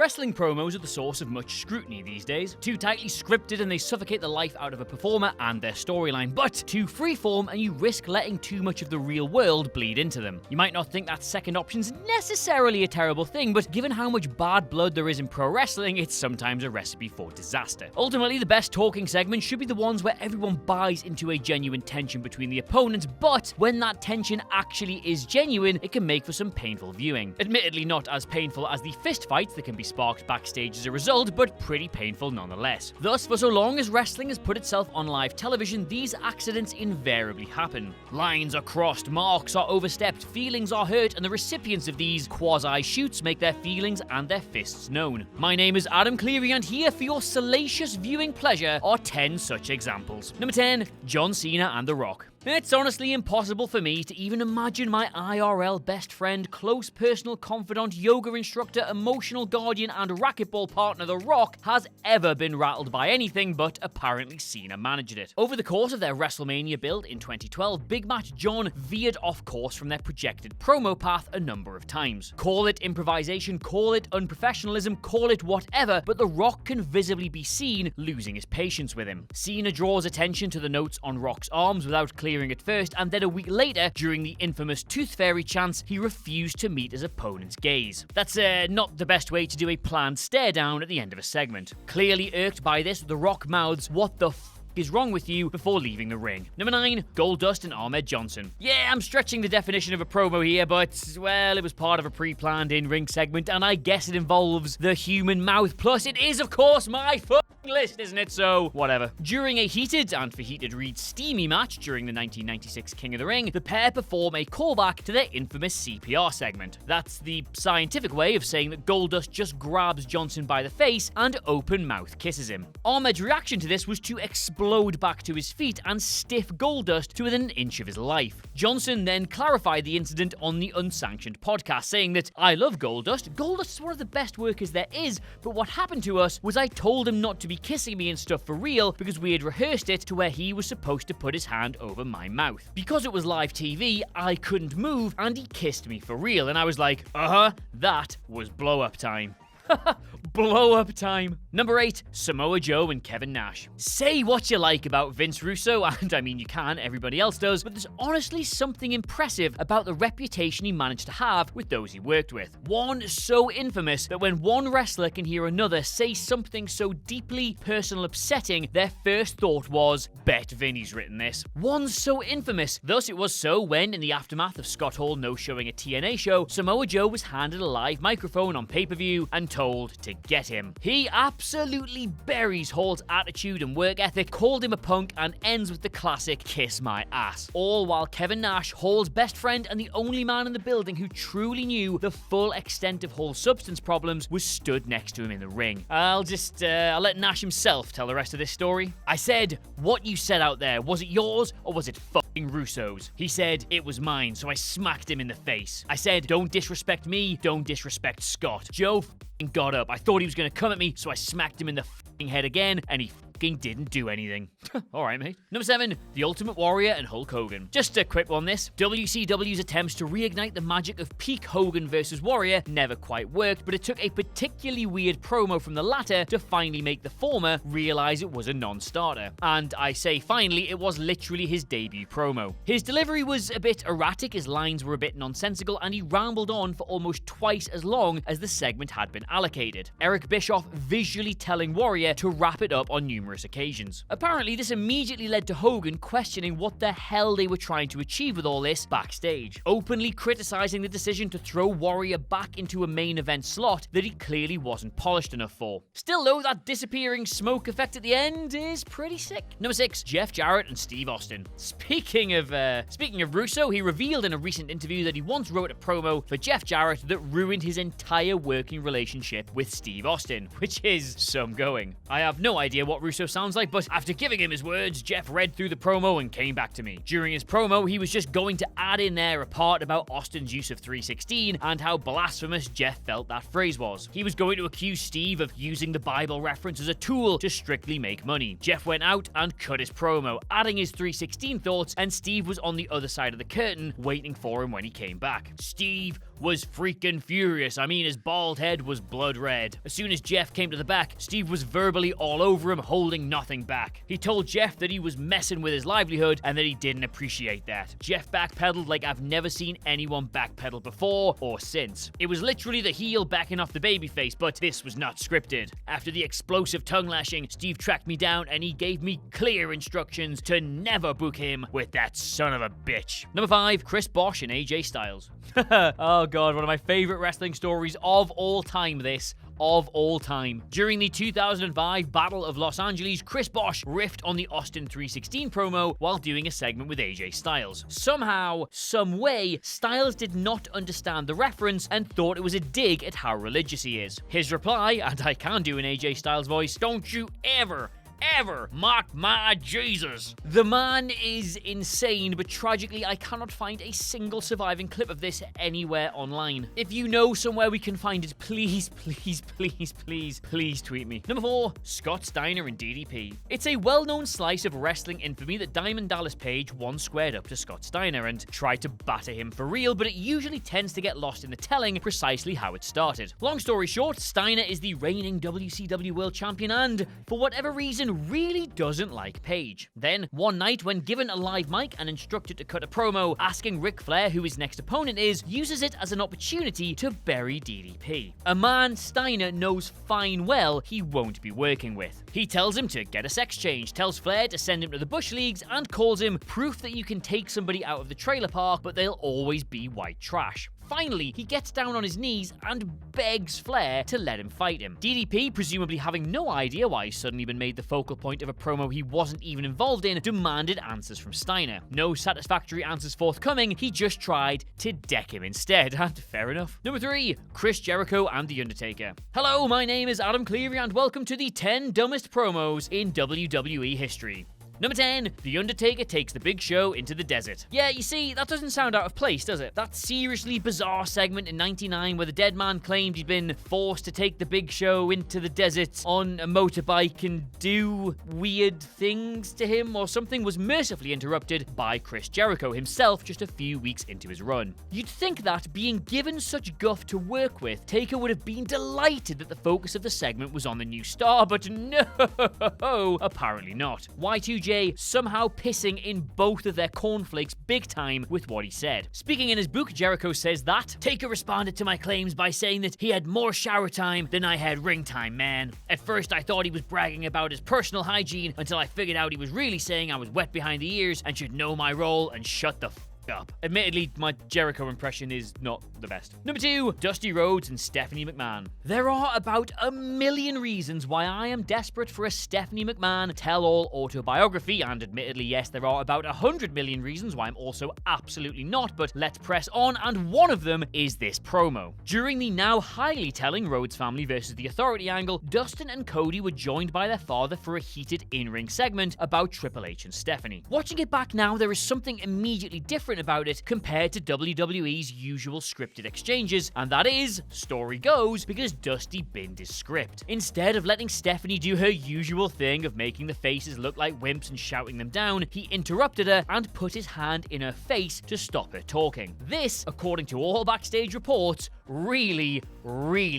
Wrestling promos are the source of much scrutiny these days. Too tightly scripted and they suffocate the life out of a performer and their storyline, but too freeform and you risk letting too much of the real world bleed into them. You might not think that second option's necessarily a terrible thing, but given how much bad blood there is in pro wrestling, it's sometimes a recipe for disaster. Ultimately, the best talking segments should be the ones where everyone buys into a genuine tension between the opponents, but when that tension actually is genuine, it can make for some painful viewing. Admittedly not as painful as the fist fights that can be sparked backstage as a result, but pretty painful nonetheless. Thus, for so long as wrestling has put itself on live television, these accidents invariably happen. Lines are crossed, marks are overstepped, feelings are hurt, and the recipients of these quasi-shoots make their feelings and their fists known. My name is Adam Cleary, and here for your salacious viewing pleasure are 10 such examples. Number 10, John Cena and The Rock. It's honestly impossible for me to even imagine my IRL best friend, close personal confidant, yoga instructor, emotional guardian, and racquetball partner The Rock has ever been rattled by anything, but apparently Cena managed it. Over the course of their WrestleMania build in 2012, Big Match John veered off course from their projected promo path a number of times. Call it improvisation, call it unprofessionalism, call it whatever, but The Rock can visibly be seen losing his patience with him. Cena draws attention to the notes on Rock's arms without clearing at first, and then a week later, during the infamous Tooth Fairy chants, he refused to meet his opponent's gaze. That's not the best way to do a planned stare down at the end of a segment. Clearly irked by this, The Rock mouths, "What the f*** is wrong with you?" before leaving the ring. Number 9, Goldust and Ahmed Johnson. Yeah, I'm stretching the definition of a promo here, but, well, it was part of a pre-planned in-ring segment, and I guess it involves the human mouth. Plus, it is, of course, my list, isn't it? So, whatever. During a heated, and for heated reads steamy match during the 1996 King of the Ring, the pair perform a callback to their infamous CPR segment. That's the scientific way of saying that Goldust just grabs Johnson by the face and open mouth kisses him. Ahmed's reaction to this was to explode back to his feet and stiff Goldust to within an inch of his life. Johnson then clarified the incident on the unsanctioned podcast, saying that, "I love Goldust. Goldust is one of the best workers there is, but what happened to us was I told him not to be kissing me and stuff for real because we had rehearsed it to where he was supposed to put his hand over my mouth. Because it was live TV, I couldn't move and he kissed me for real." And I was like, that was blow up time. Blow up time. Number 8, Samoa Joe and Kevin Nash. Say what you like about Vince Russo, and I mean you can, everybody else does, but there's honestly something impressive about the reputation he managed to have with those he worked with. One so infamous that when one wrestler can hear another say something so deeply personal upsetting, their first thought was, bet Vinny's written this. One so infamous. Thus it was so when, in the aftermath of Scott Hall no-showing a TNA show, Samoa Joe was handed a live microphone on pay-per-view and told to get him. He absolutely buries Hall's attitude and work ethic, called him a punk, and ends with the classic "kiss my ass." All while Kevin Nash, Hall's best friend and the only man in the building who truly knew the full extent of Hall's substance problems, was stood next to him in the ring. I'll let Nash himself tell the rest of this story. I said, "What you said out there, was it yours or was it fucking Russo's?" He said, "It was mine," so I smacked him in the face. I said, "Don't disrespect me, don't disrespect Scott." Joe got up. I thought he was going to come at me, so I smacked him in the head again, and he didn't do anything. Alright, mate. Number 7, The Ultimate Warrior and Hulk Hogan. Just a quick one this. WCW's attempts to reignite the magic of peak Hogan versus Warrior never quite worked, but it took a particularly weird promo from the latter to finally make the former realize it was a non-starter. And I say finally, it was literally his debut promo. His delivery was a bit erratic, his lines were a bit nonsensical, and he rambled on for almost twice as long as the segment had been allocated. Eric Bischoff visually telling Warrior to wrap it up on numerous occasions. Apparently, this immediately led to Hogan questioning what the hell they were trying to achieve with all this backstage, openly criticizing the decision to throw Warrior back into a main event slot that he clearly wasn't polished enough for. Still though, that disappearing smoke effect at the end is pretty sick. Number 6, Jeff Jarrett and Steve Austin. Speaking of Russo, he revealed in a recent interview that he once wrote a promo for Jeff Jarrett that ruined his entire working relationship with Steve Austin, which is some going. I have no idea what Russo sounds like, but after giving him his words, Jeff read through the promo and came back to me. During his promo, he was just going to add in there a part about Austin's use of 316 and how blasphemous Jeff felt that phrase was. He was going to accuse Steve of using the Bible reference as a tool to strictly make money. Jeff went out and cut his promo, adding his 316 thoughts, and Steve was on the other side of the curtain waiting for him when he came back. Steve was freaking furious. I mean, his bald head was blood red. As soon as Jeff came to the back, Steve was verbally all over him, holding nothing back. He told Jeff that he was messing with his livelihood and that he didn't appreciate that. Jeff backpedaled like I've never seen anyone backpedal before or since. It was literally the heel backing off the babyface, but this was not scripted. After the explosive tongue lashing, Steve tracked me down and he gave me clear instructions to never book him with that son of a bitch. Number 5, Chris Bosh and AJ Styles. Oh god, one of my favorite wrestling stories of all time, this. Of all time. During the 2005 Battle of Los Angeles, Chris Bosh riffed on the Austin 316 promo while doing a segment with AJ Styles. Somehow, some way, Styles did not understand the reference and thought it was a dig at how religious he is. His reply, and I can do an AJ Styles voice, "Don't you ever mock my Jesus." The man is insane, but tragically I cannot find a single surviving clip of this anywhere online. If you know somewhere we can find it, please tweet me. Number 4, Scott Steiner and DDP. It's a well-known slice of wrestling infamy that Diamond Dallas Page once squared up to Scott Steiner and tried to batter him for real, but it usually tends to get lost in the telling precisely how it started. Long story short, Steiner is the reigning WCW World Champion and, for whatever reason, really doesn't like Page. Then, one night, when given a live mic and instructed to cut a promo asking Ric Flair who his next opponent is, uses it as an opportunity to bury DDP. A man Steiner knows fine well he won't be working with. He tells him to get a sex change, tells Flair to send him to the Bush Leagues, and calls him proof that you can take somebody out of the trailer park, but they'll always be white trash. Finally, he gets down on his knees and begs Flair to let him fight him. DDP, presumably having no idea why he's suddenly been made the focal point of a promo he wasn't even involved in, demanded answers from Steiner. No satisfactory answers forthcoming, he just tried to deck him instead, and fair enough. Number 3, Chris Jericho and The Undertaker. Hello, my name is Adam Cleary and welcome to the 10 dumbest promos in WWE history. Number 10, The Undertaker takes the Big Show into the desert. Yeah, you see, that doesn't sound out of place, does it? That seriously bizarre segment in '99 where the dead man claimed he'd been forced to take the Big Show into the desert on a motorbike and do weird things to him or something was mercifully interrupted by Chris Jericho himself just a few weeks into his run. You'd think that, being given such guff to work with, Taker would have been delighted that the focus of the segment was on the new star, but no, apparently not. Y2J somehow pissing in both of their cornflakes big time with what he said. Speaking in his book, Jericho says that Taker responded to my claims by saying that he had more shower time than I had ring time, man. At first I thought he was bragging about his personal hygiene until I figured out he was really saying I was wet behind the ears and should know my role and shut the up. Admittedly, my Jericho impression is not the best. Number 2, Dusty Rhodes and Stephanie McMahon. There are about a million reasons why I am desperate for a Stephanie McMahon tell-all autobiography, and admittedly, yes, there are about 100 million reasons why I'm also absolutely not, but let's press on, and one of them is this promo. During the now highly telling Rhodes family versus the Authority angle, Dustin and Cody were joined by their father for a heated in-ring segment about Triple H and Stephanie. Watching it back now, there is something immediately different about it compared to WWE's usual scripted exchanges, and that is, story goes, because Dusty binned his script. Instead of letting Stephanie do her usual thing of making the faces look like wimps and shouting them down, he interrupted her and put his hand in her face to stop her talking. This, according to all backstage reports, really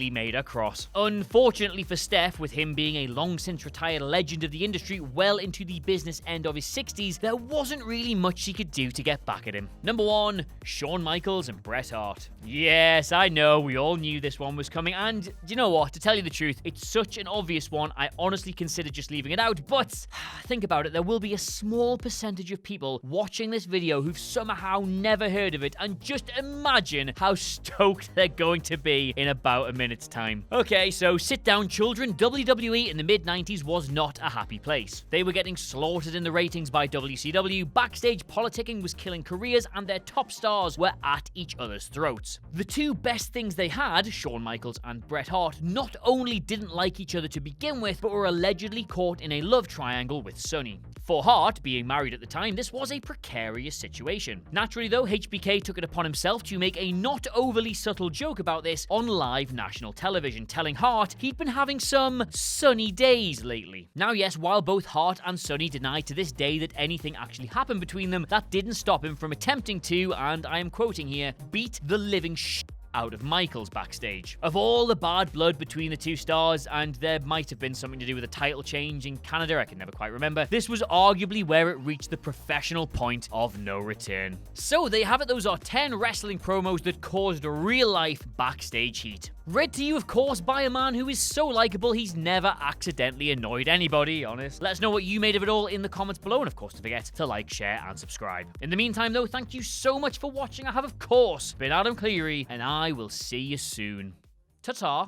made her cross. Unfortunately for Steph, with him being a long since retired legend of the industry well into the business end of his 60s, there wasn't really much she could do to get back at him. Number 1, Shawn Michaels and Bret Hart. Yes, I know, we all knew this one was coming, and do you know what? To tell you the truth, it's such an obvious one, I honestly considered just leaving it out, but think about it, there will be a small percentage of people watching this video who've somehow never heard of it, and just imagine how stoked they're going to be in about a minute's time. Okay, so sit down, children. WWE in the mid-90s was not a happy place. They were getting slaughtered in the ratings by WCW, backstage politicking was killing careers, and their top stars were at each other's throats. The two best things they had, Shawn Michaels and Bret Hart, not only didn't like each other to begin with, but were allegedly caught in a love triangle with Sonny. For Hart, being married at the time, this was a precarious situation. Naturally though, HBK took it upon himself to make a not overly subtle joke about this on live national television, telling Hart he'd been having some sunny days lately. Now yes, while both Hart and Sonny deny to this day that anything actually happened between them, that didn't stop him from attempting to, and I am quoting here, beat the living out of Michaels backstage. Of all the bad blood between the two stars, and there might have been something to do with a title change in Canada, I can never quite remember, this was arguably where it reached the professional point of no return. So there you have it, those are 10 wrestling promos that caused real-life backstage heat. Read to you, of course, by a man who is so likable he's never accidentally annoyed anybody, honest. Let us know what you made of it all in the comments below, and of course don't forget to like, share, and subscribe. In the meantime though, thank you so much for watching. I have of course been Adam Cleary, and I will see you soon. Ta-ta.